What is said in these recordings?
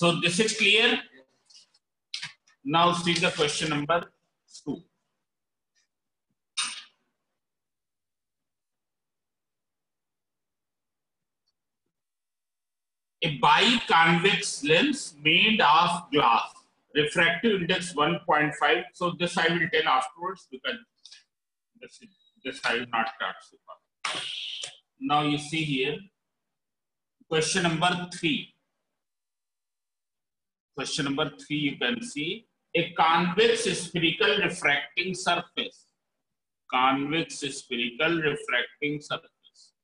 So this is clear. Now see the question number 2. A biconvex lens made of glass, refractive index 1.5. So this I will tell afterwards because this I will not start so far. Now you see here question number 3. Question number 3 you can see a convex spherical refracting surface. Convex spherical refracting surface.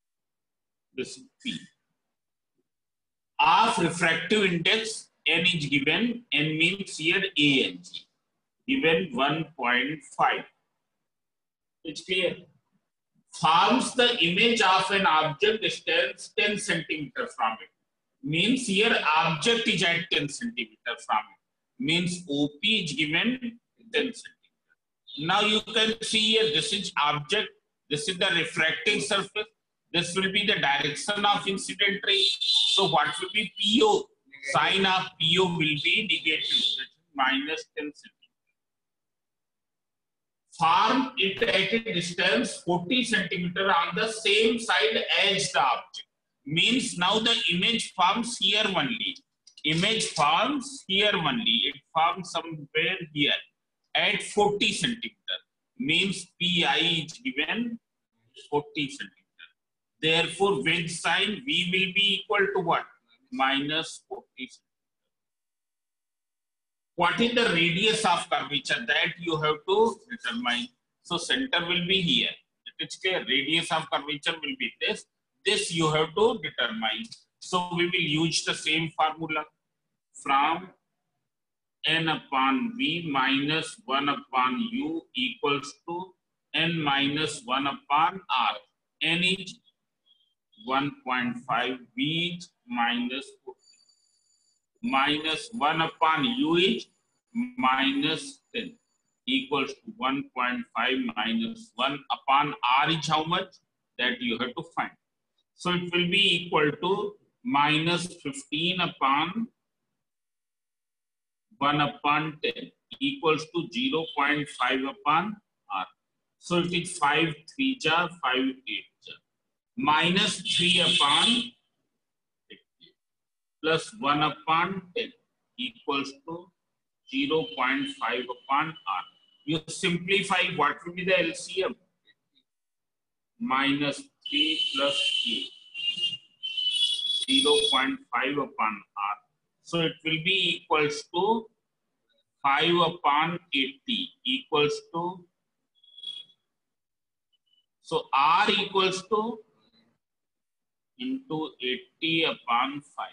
This is P. Of refractive index n is given, n means here A and G, given 1.5. It's clear. Forms the image of an object distance 10 centimeter from it. Means here object is at 10 centimeter from it. Means OP is given 10 centimeter. Now you can see here this is object, this is the refracting surface. This will be the direction of incident ray. So what will be PO? Sign of PO will be negative, minus 10 centimeter. Form it at a distance 40 centimeter on the same side as the object. Means now the image forms here only. Image forms here only. It forms somewhere here at 40 centimeter. Means PI is given 40 centimeter. Therefore, wedge sign V will be equal to what? Minus 40 centimeter. What is the radius of curvature? That you have to determine. So center will be here. It is clear. Radius of curvature will be this. This you have to determine. So we will use the same formula from n upon v minus 1 upon u equals to n minus 1 upon r. N is 1.5, v is minus 40. Minus 1 upon u is minus 10 equals to 1.5 minus 1 upon r is how much? That you have to find. So it will be equal to minus 15 upon 1 upon 10 equals to 0.5 upon r. So it is 5 3 ja 5 8 ja. Minus 3 upon 50 plus 1 upon 10 equals to 0.5 upon r. You simplify, what will be the LCM? Minus 3 plus 8. 0.5 upon r. So it will be equals to 5 upon 80 equals to, so r equals to into 80 upon 5.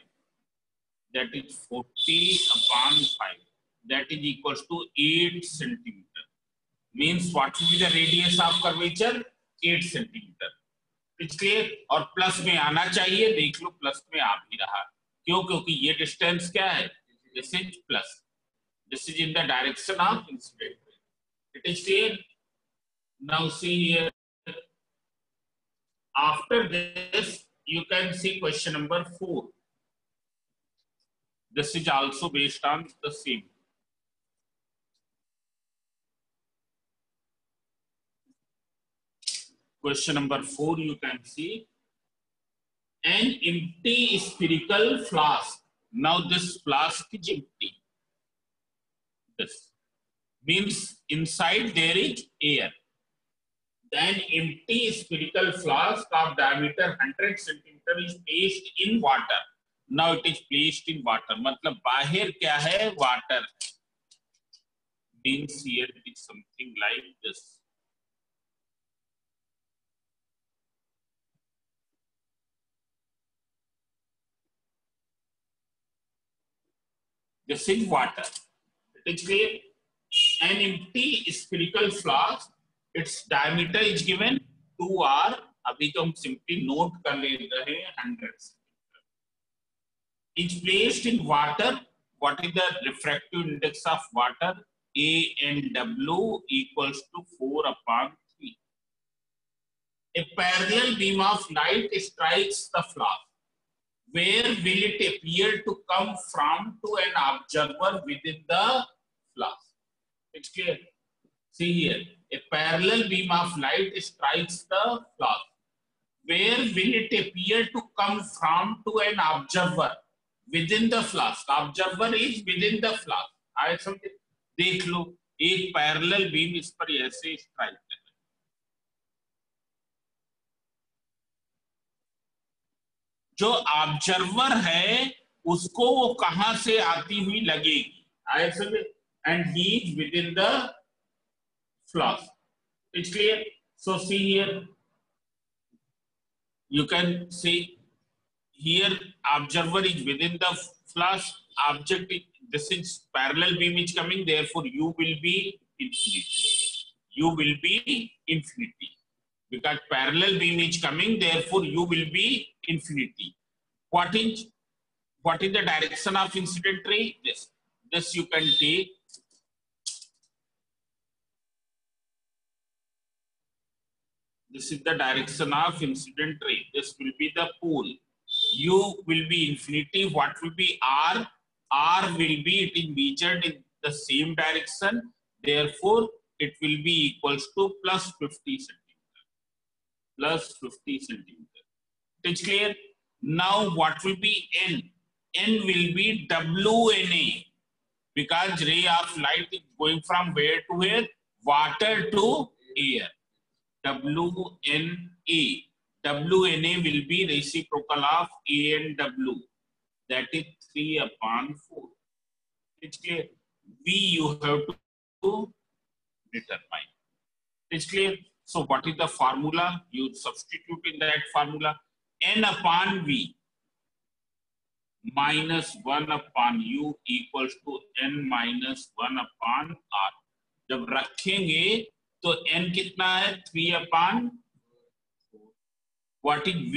That is 40 upon 5. That is equals to 8 centimeter. Means what will be the radius of curvature? 8 centimeter. It's clear? और plus में आना चाहिए, देख लो plus में आ भी रहा. क्यों? क्योंकि ये डिस्टेंस क्या है? This is plus. This is in the direction of incident ray. It is clear? Now see here. After this, you can see question number 4. This is also based on the same. Question number 4, you can see an empty spherical flask. Now this flask is empty. This means inside there is air. Then empty spherical flask of diameter 100 centimeter is placed in water. Now it is placed in water. मतलब बाहर क्या है? Water. Means here it is something like this. This is water. It is clear. An empty spherical flask, its diameter is given 2r. अभी तो हम simply note कर ले रहे हैं 100 centimeter. Is placed in water. What is the refractive index of water? ANW equals to 4 upon 3. A parallel beam of light strikes the flask where will it appear to come from to an observer within the flask? It's clear. See here, a parallel beam of light strikes the flask. Where will it appear to come from to an observer within the flask? Observer is within the flask. आए समझे? देख लो, एक parallel beam इस पर ऐसे strike कर, जो observer है उसको वो कहां से आती हुई लगेगी, आए समझे? And he is with in the flask. It's clear. So see here, you can see here observer is within the flask, object is, this is parallel beam is coming, therefore you will be infinity. You will be infinity because parallel beam is coming, therefore you will be infinity. What is the direction of incident ray? This you can take. This is the direction of incident ray. This will be the pole. U will be infinity. What will be R? R will be, it is measured in the same direction. Therefore, it will be equals to plus 50 centimeter. Plus 50 centimeter. It is clear? Now, what will be N? N will be WNA. Because ray of light is going from where to where? Water to air. WNA. WNA will be reciprocal of A and W. That is 3/4. It's clear. V you have to determine. It's clear. So what is the formula? You substitute in that formula. N/V minus 1/U equals to N-1/R. जब रखेंगे तो n कितना है? 3/4. What is V?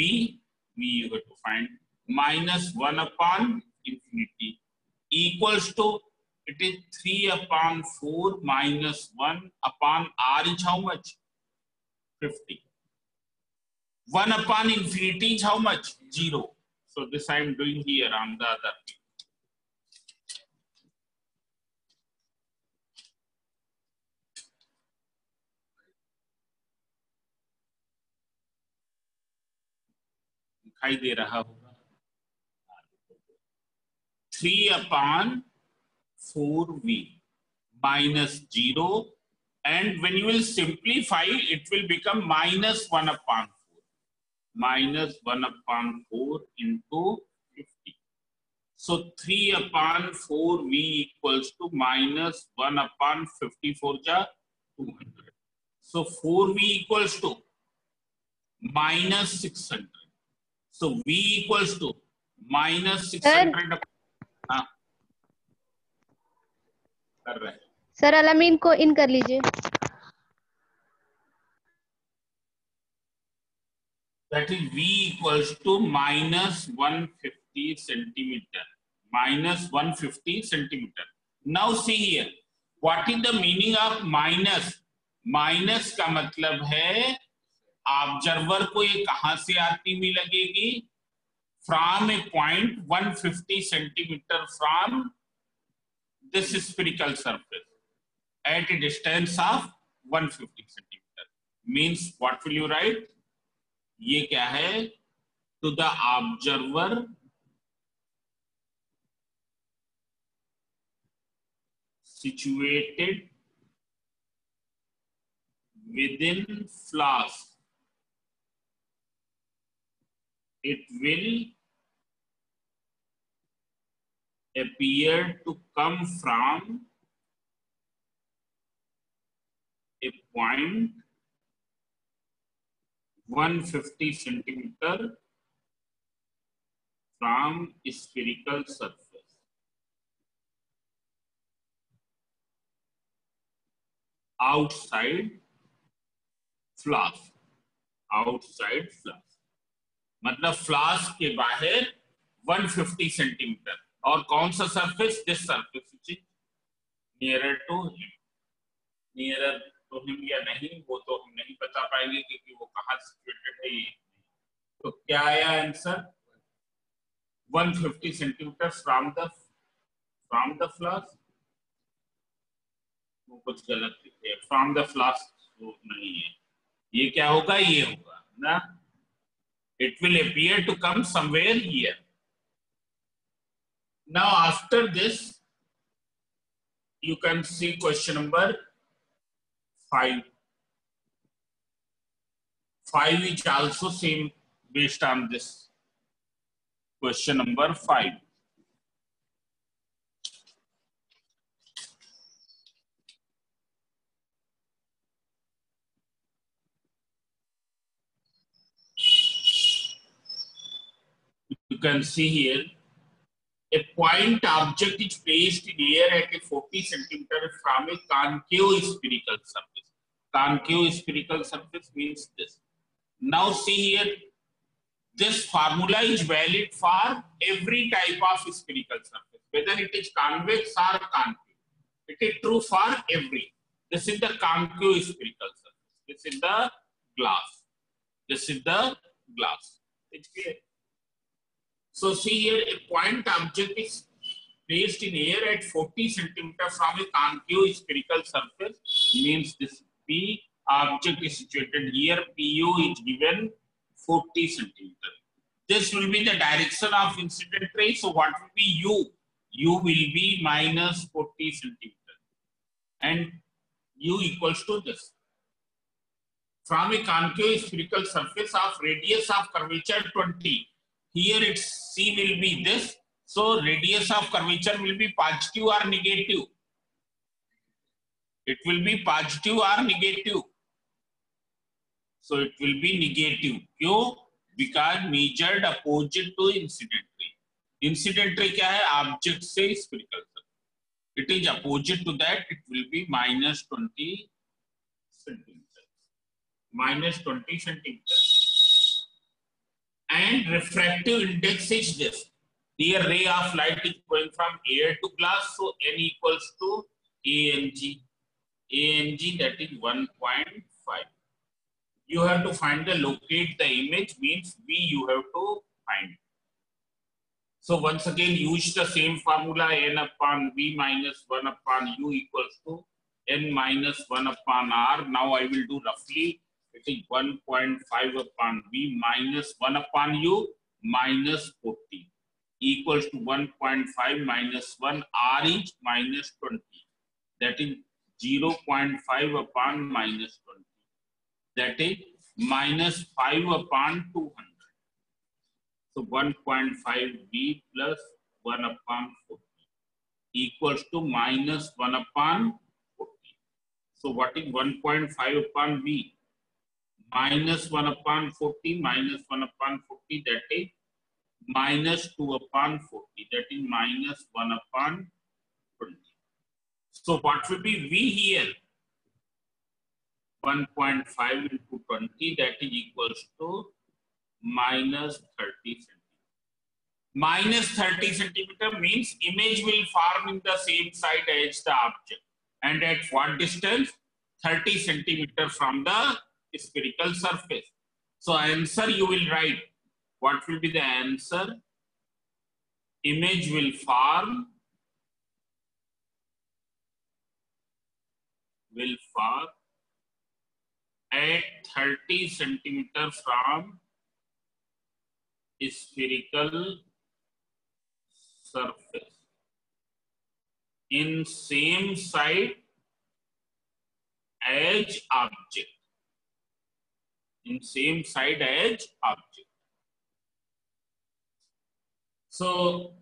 V you have to find minus 1/infinity equals to, it is 3/4 minus 1/R is how much? 50. 1/infinity is how much? 0. So this I am doing here on the other. दिखाई दे रहा होगा. 3/4V minus 0, and when you will simplify it will become minus 1/4. Minus 1/4 into 50. So 3/4V equals to minus 1/54 ja 200. So 4V equals to minus 600. So V equals to minus 600. हाँ कर रहे हैं sir. Alamin को इन कर लीजिए. That is V equals to minus 150 centimeter. Minus 150 centimeter. Now see here. What is the meaning of minus? Minus का मतलब है ऑब्जर्वर को ये कहां से आती हुई लगेगी? From a point 150 centimeter from this spherical surface at a distance of 150 centimeter. Means what will you write? ये क्या है? To the observer situated within flask, it will appear to come from a point 150 centimeter from spherical surface. Outside flask. Outside flask. मतलब flask के बाहर 150 centimetre. और कौन सा surface? This surface which is nearer to him. Nearer to him या नहीं वो तो हम नहीं बता पाएंगे क्योंकि वो कहाँ सिचुएटेड है. तो क्या आया answer? 150 centimeters from the flask. वो कुछ गलत लिखे, फ्रॉम द फ्लास्क नहीं है, ये क्या होगा, ये होगा ना, it will appear to come somewhere here. Now after this you can see question number 5. 5 is also same based on this question number 5. You can see here a point object is placed in air at a 40 centimeter from a concave spherical surface. Concave spherical surface means this. Now see here, this formula is valid for every type of spherical surface, whether it is convex or concave. It is true for every. This is the concave spherical surface. This is the glass. This is the glass. It's clear. So see here, a point object is placed in air at 40 centimeter from a concave spherical surface. Means this P object is situated here. PU is given 40 centimeter. This will be the direction of incident ray. So what will be U? U will be minus 40 centimeter, and U equals to this. From a concave spherical surface of radius of curvature 20. Here its C will be this. So radius of curvature will be positive or negative. It will be positive or negative. So it will be negative. क्यों? Because measured opposite to incident ray. Incident ray क्या है? Object से spherical surface. It is opposite to that. It will be minus 20 centimeters. Minus 20 centimeters. And refractive index is this. Here ray of light is going from air to glass, so n equals to ANG. ANG, that is 1.5. You have to find the locate the image, means V you have to find. So once again use the same formula, n upon V minus 1 upon U equals to n minus 1 upon R. Now I will do roughly. It is 1.5 upon V minus 1 upon U minus 40 equals to 1.5 minus 1. R is minus 20. That is 0.5 upon minus 20. That is minus 5 upon 200. So 1.5 V plus 1 upon 40 equals to minus 1 upon 40. So what is 1.5 upon V? Minus 1 upon 40 minus 1 upon 40, that is minus 2 upon 40, that is minus 1 upon 20. So what will be V here? 1.5 into 20, that is equals to minus 30 centimeter. Minus 30 centimeter means image will form in the same side as the object. And at what distance? 30 centimeter from the spherical surface. So answer you will write. What will be the answer? Image will form at 30 centimeter from spherical surface in same side as object. In same side as object. So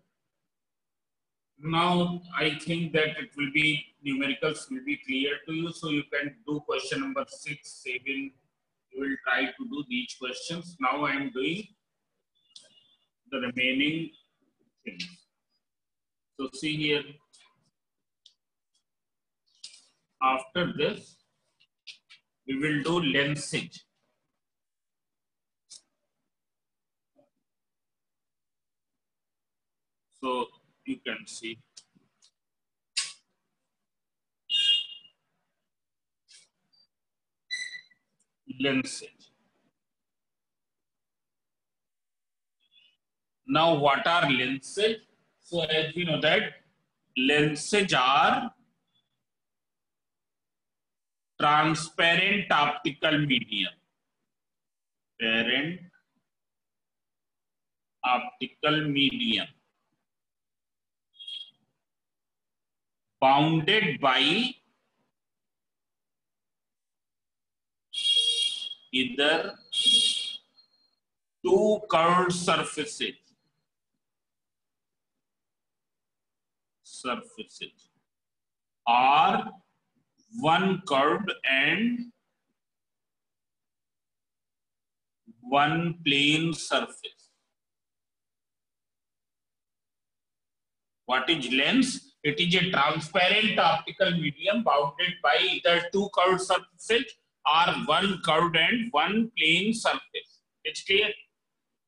now I think that it will be numericals will be clear to you. So you can do question number 6, 7. You will try to do these questions. Now I am doing the remaining things. So see here. After this, we will do lensage. So you can see lensage. Now, what are lenses? So, as we know that lenses are transparent optical medium. Transparent optical medium bounded by either two curved surfaces or one curved and one plane surface. What is lens? It is a transparent optical medium bounded by either two curved surfaces or one curved and one plane surface. It's clear?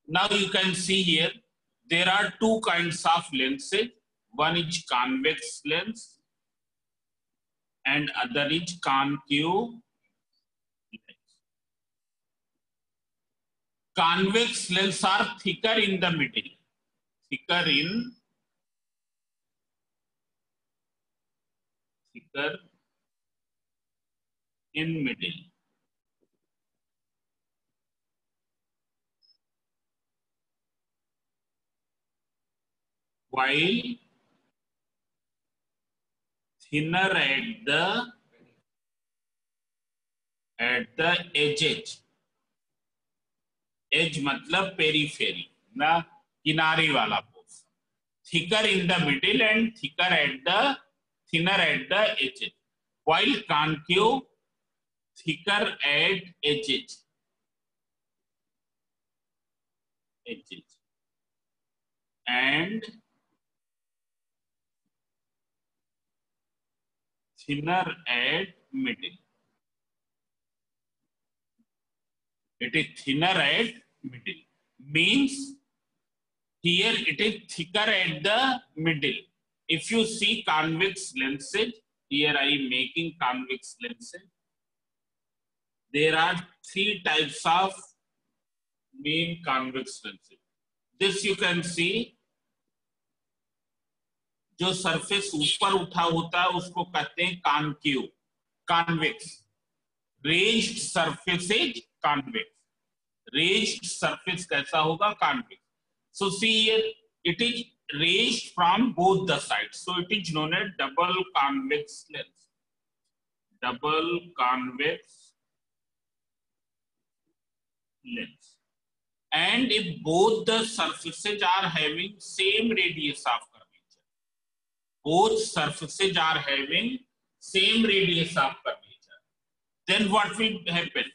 Now you can see here, there are two kinds of lenses. One is convex lens and other is concave lens. Convex lenses are thicker in the middle. Thicker in middle. While thinner at the edges. Edge मतलब periphery, ना किनारे वाला portion. Thicker in the middle and thinner at the edges. While concave, thicker at edges. And thinner at middle. It is thinner at middle. Means here it is thicker at the middle. If you see convex lenses, here I am making convex lenses. There are three types of main convex lenses. This you can see, जो surface ऊपर उठा होता है उसको कहते हैं concave, convex. Raised surface is convex. Raised surface कैसा होगा? Convex. So see here, it is raised from both the sides. So it is known as double convex lens. Double convex lens. And if both the surfaces are having same radius of curvature, both surfaces are having same radius of curvature, then what will happen?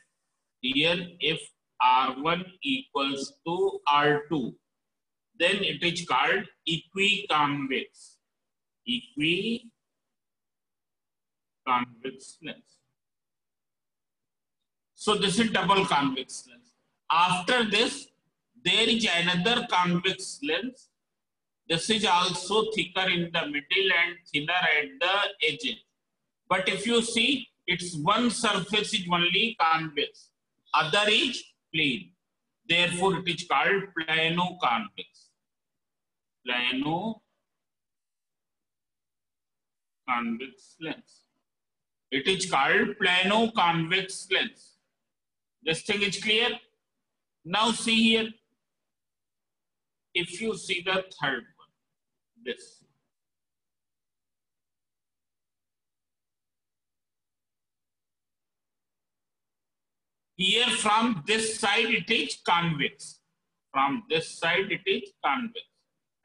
Here, if R1 equals to R2, then it is called equiconvex. Equiconvex lens. So this is double convex lens. After this, there is another convex lens. This is also thicker in the middle and thinner at the edges. But if you see, its one surface is only convex, other is plane. Therefore, it is called plano-convex. Plano-convex lens. It is called plano-convex lens. This thing is clear? Now see here. If you see the third one, this. Here from this side it is convex. From this side it is convex.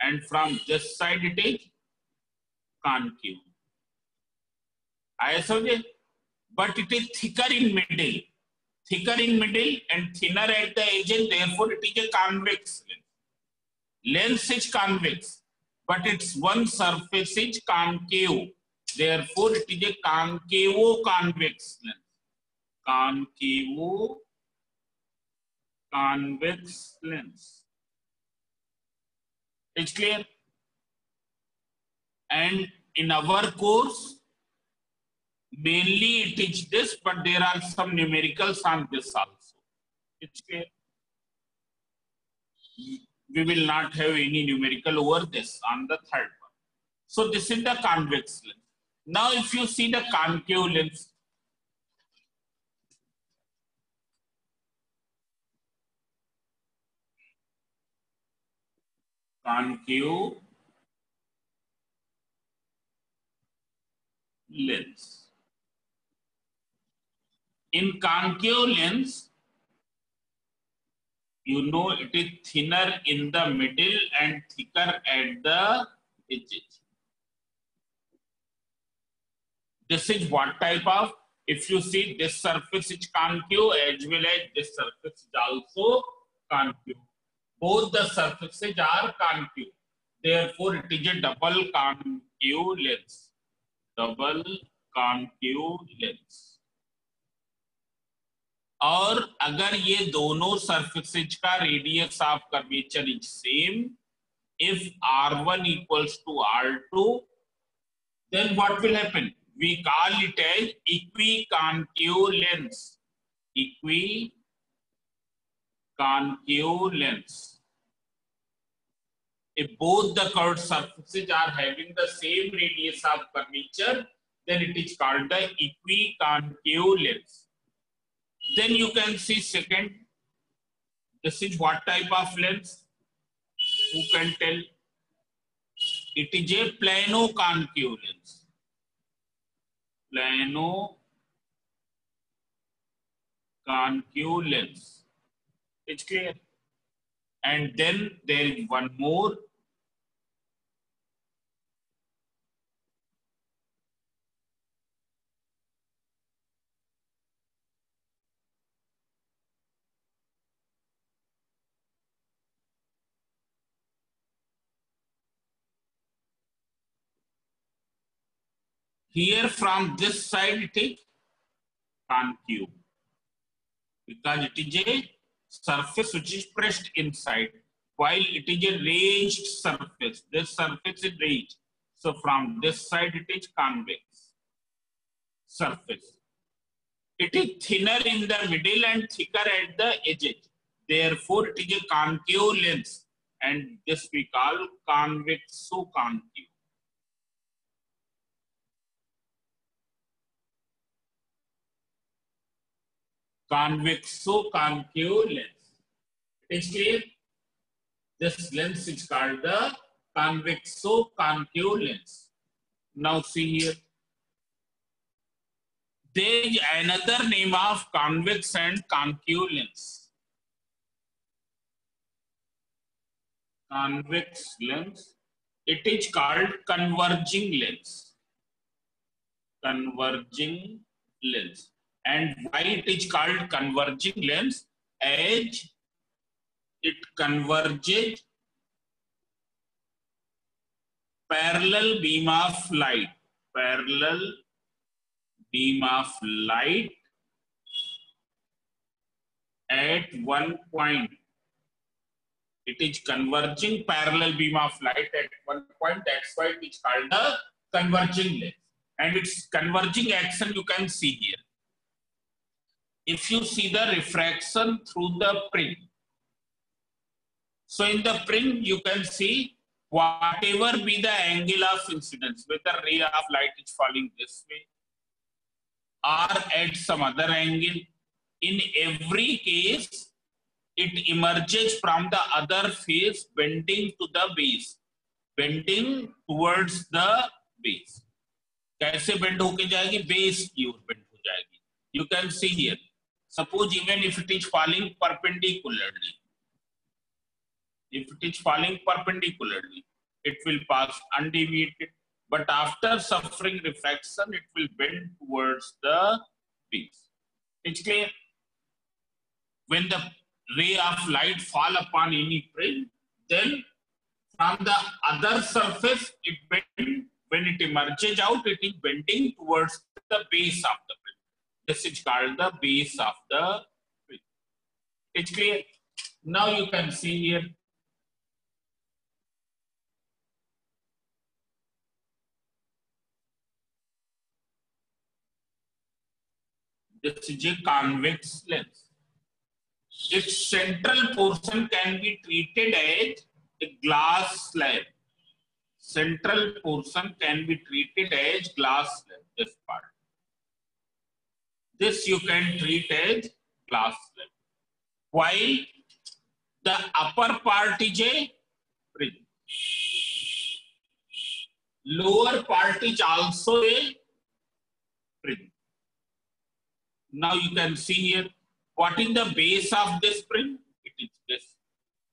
And from this side it is concave. I saw it, but it is thicker in middle. Thicker in middle and thinner at the edges, therefore it is a convex lens. Lens is convex, but its one surface is concave. Therefore, it is a concavo-convex lens. Concavo-convex lens. It's clear? And in our course, mainly it is this, but there are some numericals on this also. It's clear? We will not have any numerical over this on the third one. So this is the convex lens. Now if you see the concave lens, concave lens. In concave lens, you know it is thinner in the middle and thicker at the edges. This is what type of, if you see this surface is concave as well as this surface is also concave. Both the surfaces are concave. Therefore, it is a double concave lens. Double concave lens. और अगर ये दोनों surfaces का radius of curvature is same, if R1 equals to R2, then what will happen? We call it as equiconcave lens. Equiconcave lens. If both the curved surfaces are having the same radius of curvature, then it is called the equiconcave lens. Then you can see second, this is what type of lens? Who can tell? It is a plano-concave lens. Plano-concave lens. It's clear. And then there is one more. Here from this side it is concave because it is a surface which is pressed inside, while it is a raised surface. This surface is raised. So from this side it is convex surface. It is thinner in the middle and thicker at the edges. Therefore, it is a concave lens, and this we call convexo-concave. Convexo-concave lens. It is clear? This lens is called the convexo-concave lens. Now see here. There is another name of convex and concave lens. Convex lens. It is called converging lens. Converging lens. And why it is called converging lens? As it converges parallel beam of light. Parallel beam of light at one point. It is converging parallel beam of light at one point. That's why it is called the converging lens. And its converging action you can see here. If you see the refraction through the prism. So in the prism you can see whatever be the angle of incidence, whether ray of light is falling this way or at some other angle, in every case, it emerges from the other face bending to the base, bending towards the base. कैसे bend होके जाएगी? Base की ओर bend हो जाएगी. You can see here. Suppose even if it is falling perpendicularly, if it is falling perpendicularly, it will pass undeviated. But after suffering refraction, it will bend towards the base. It's clear? When the ray of light fall upon any prism, then from the other surface, it bends. When it emerges out, it is bending towards the base of the prism. This is called the base of the prism. It's clear? Now you can see here. This is a convex lens. its central portion can be treated as a glass slab. Central portion can be treated as glass slab, this part. This you can treat as glass slab. While the upper part is a prism. Lower part is also a prism. Now you can see here, what is the base of this spring? It is this.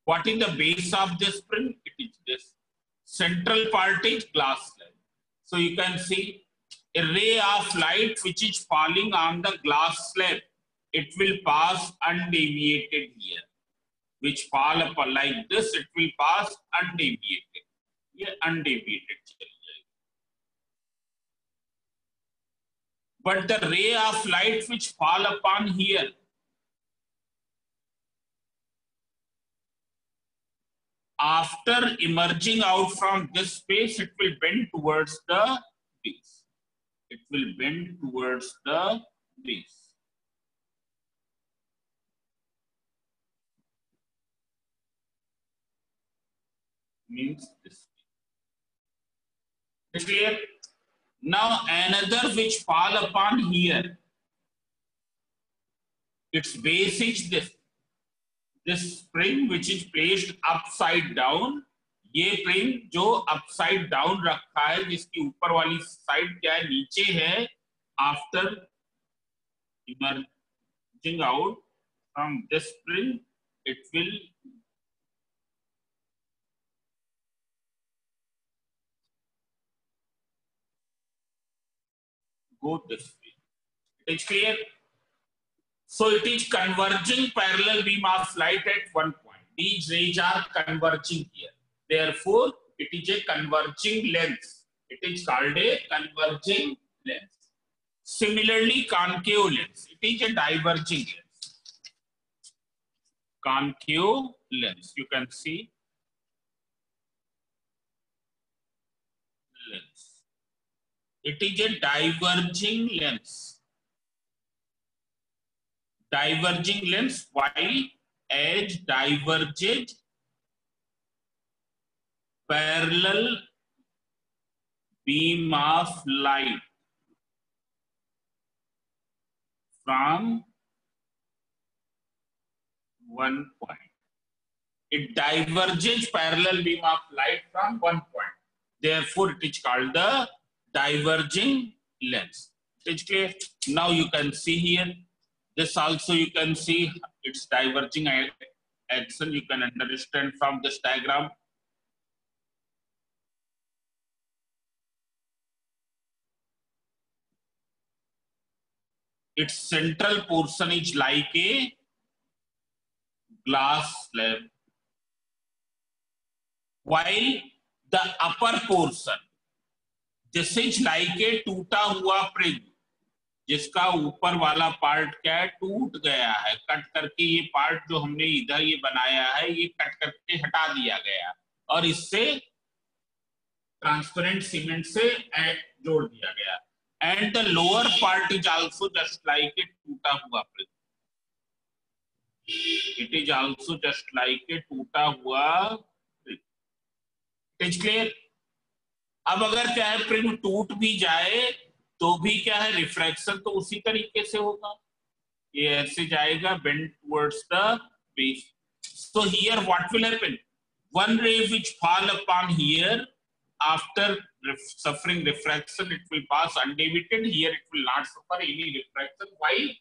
What is the base of this spring? It is this. Central part is glass slab. So you can see a ray of light which is falling on the glass slab. It will pass undeviated here. Which fall upon like this, it will pass undeviated. Here undeviated. But the ray of light which fall upon here, after emerging out from this space, it will bend towards the base. It will bend towards the base. Means this. Is clear? Now another which fall upon here, its base is this. This spring which is placed upside down, ये spring जो upside down रखा है, जिसकी ऊपर वाली side क्या है, नीचे है, after emerging out from this spring, it will go this way. It is clear? So it is converging parallel beam of light at one point. These rays are converging here. Therefore, it is a converging lens. It is called a converging lens. Similarly, concave lens. It is a diverging lens. Concave lens. You can see lens. It is a diverging lens. Diverging lens. Why? As diverges parallel beam of light from one point. It diverges parallel beam of light from one point. Therefore, it is called the diverging lens. It is clear? Now you can see here. This also you can see its diverging action. You can understand from this diagram. Its central portion is like a glass slab, while the upper portion, this is like a टूटा हुआ prism, जिसका ऊपर वाला part क्या है, टूट गया है, कट करके ये पार्ट जो हमने इधर ये बनाया है, ये कट करके हटा दिया गया और इससे ट्रांसपेरेंट सीमेंट से जोड़ दिया गया. And the lower part is also just like a टूटा हुआ prism. It is also just like a टूटा हुआ प्रिज्म. It is clear? अब अगर क्या है, प्रिज्म टूट भी जाए तो भी क्या है, रिफ्रैक्शन तो उसी तरीके से होगा. ये ऐसे जाएगा, bend towards the base. So here what will happen? One ray which fall upon here, after suffering refraction, it will pass undeviated. Here it will not suffer any refraction. Why?